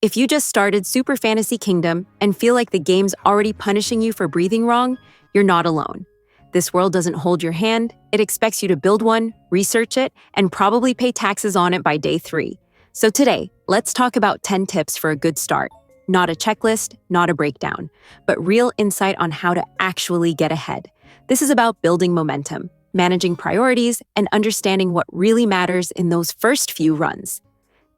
If you just started Super Fantasy Kingdom and feel like the game's already punishing you for breathing wrong, you're not alone. This world doesn't hold your hand, it expects you to build one, research it, and probably pay taxes on it by day 3. So today, let's talk about 10 tips for a good start. Not a checklist, not a breakdown, but real insight on how to actually get ahead. This is about building momentum, managing priorities, and understanding what really matters in those first few runs.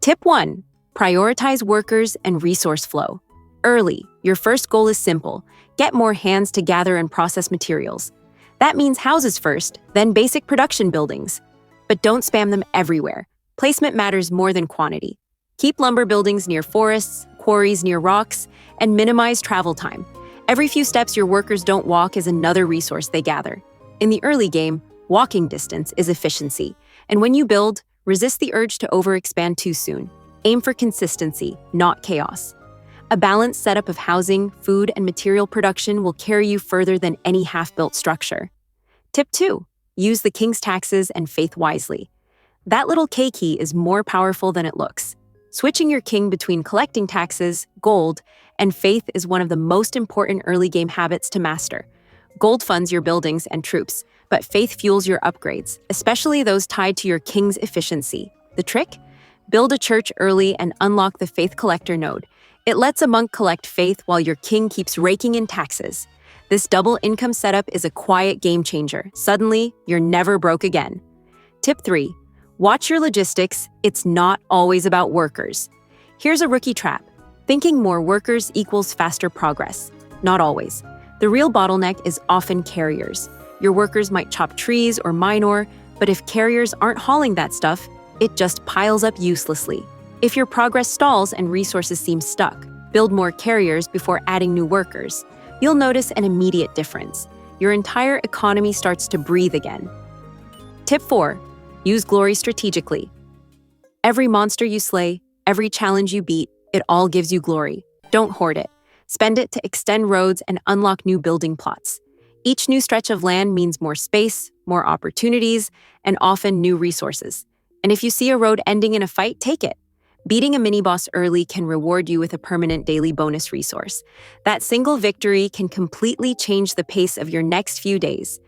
Tip 1. Prioritize workers and resource flow. Early, your first goal is simple. Get more hands to gather and process materials. That means houses first, then basic production buildings. But don't spam them everywhere. Placement matters more than quantity. Keep lumber buildings near forests, quarries near rocks, and minimize travel time. Every few steps your workers don't walk is another resource they gather. In the early game, walking distance is efficiency. And when you build, resist the urge to overexpand too soon. Aim for consistency, not chaos. A balanced setup of housing, food, and material production will carry you further than any half-built structure. Tip 2. Use the king's taxes and faith wisely. That little K key is more powerful than it looks. Switching your king between collecting taxes, gold, and faith is one of the most important early game habits to master. Gold funds your buildings and troops, but faith fuels your upgrades, especially those tied to your king's efficiency. The trick? Build a church early and unlock the faith collector node. It lets a monk collect faith while your king keeps raking in taxes. This double income setup is a quiet game changer. Suddenly, you're never broke again. Tip 3. Watch your logistics. It's not always about workers. Here's a rookie trap. Thinking more workers equals faster progress. Not always. The real bottleneck is often carriers. Your workers might chop trees or mine ore, but if carriers aren't hauling that stuff, it just piles up uselessly. If your progress stalls and resources seem stuck, build more carriers before adding new workers. You'll notice an immediate difference. Your entire economy starts to breathe again. Tip 4. Use glory strategically. Every monster you slay, every challenge you beat, it all gives you glory. Don't hoard it. Spend it to extend roads and unlock new building plots. Each new stretch of land means more space, more opportunities, and often new resources. And if you see a road ending in a fight, take it. Beating a mini-boss early can reward you with a permanent daily bonus resource. That single victory can completely change the pace of your next few days.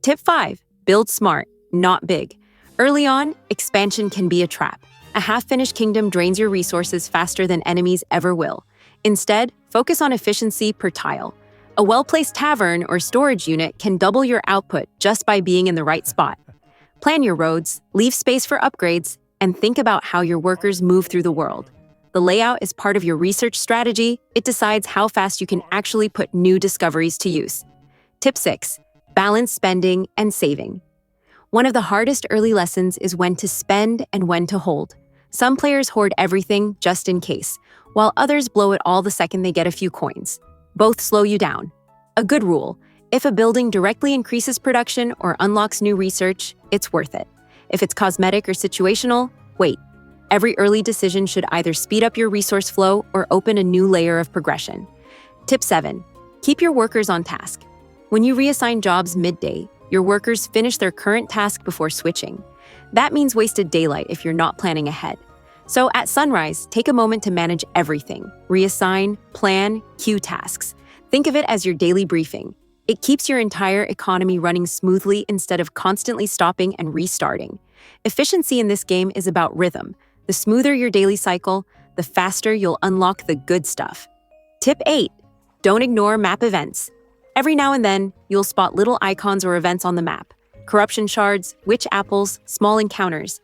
Tip 5. Build smart, not big. Early on, expansion can be a trap. A half-finished kingdom drains your resources faster than enemies ever will. Instead, focus on efficiency per tile. A well-placed tavern or storage unit can double your output just by being in the right spot. Plan your roads, leave space for upgrades, and think about how your workers move through the world. The layout is part of your research strategy. It decides how fast you can actually put new discoveries to use. Tip 6. Balance spending and saving. One of the hardest early lessons is when to spend and when to hold. Some players hoard everything just in case, while others blow it all the second they get a few coins. Both slow you down. A good rule: if a building directly increases production or unlocks new research, it's worth it. If it's cosmetic or situational, wait. Every early decision should either speed up your resource flow or open a new layer of progression. Tip 7. Keep your workers on task. When you reassign jobs midday, your workers finish their current task before switching. That means wasted daylight if you're not planning ahead. So at sunrise, take a moment to manage everything. Reassign, plan, queue tasks. Think of it as your daily briefing. It keeps your entire economy running smoothly instead of constantly stopping and restarting. Efficiency in this game is about rhythm. The smoother your daily cycle, the faster you'll unlock the good stuff. Tip 8. Don't ignore map events. Every now and then, you'll spot little icons or events on the map. Corruption shards, witch apples, small encounters.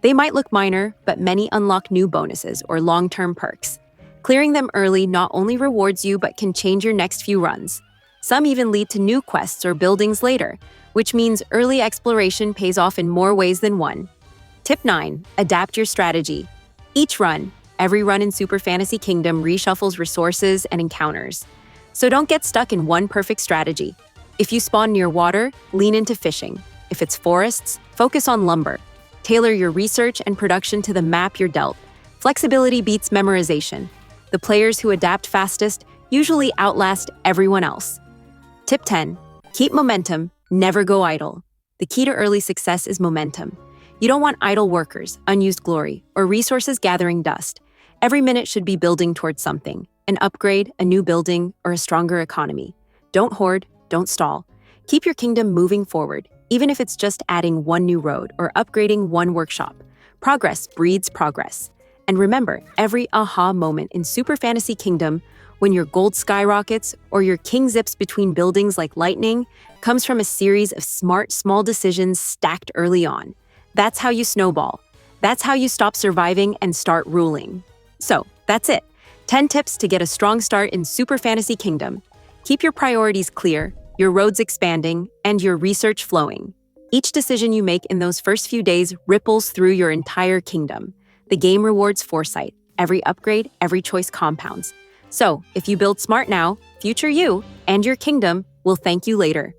They might look minor, but many unlock new bonuses or long-term perks. Clearing them early not only rewards you but can change your next few runs. Some even lead to new quests or buildings later, which means early exploration pays off in more ways than one. Tip 9. Adapt your strategy. Every run in Super Fantasy Kingdom reshuffles resources and encounters. So don't get stuck in one perfect strategy. If you spawn near water, lean into fishing. If it's forests, focus on lumber. Tailor your research and production to the map you're dealt. Flexibility beats memorization. The players who adapt fastest usually outlast everyone else. Tip 10. Keep momentum, never go idle. The key to early success is momentum. You don't want idle workers, unused glory, or resources gathering dust. Every minute should be building towards something: an upgrade, a new building, or a stronger economy. Don't hoard, don't stall. Keep your kingdom moving forward, even if it's just adding one new road or upgrading one workshop. Progress breeds progress. And remember, every aha moment in Super Fantasy Kingdom, when your gold skyrockets or your king zips between buildings like lightning, comes from a series of smart, small decisions stacked early on. That's how you snowball. That's how you stop surviving and start ruling. So, that's it. 10 tips to get a strong start in Super Fantasy Kingdom. Keep your priorities clear, your roads expanding, and your research flowing. Each decision you make in those first few days ripples through your entire kingdom. The game rewards foresight. Every upgrade, every choice compounds. So, if you build smart now, future you and your kingdom will thank you later.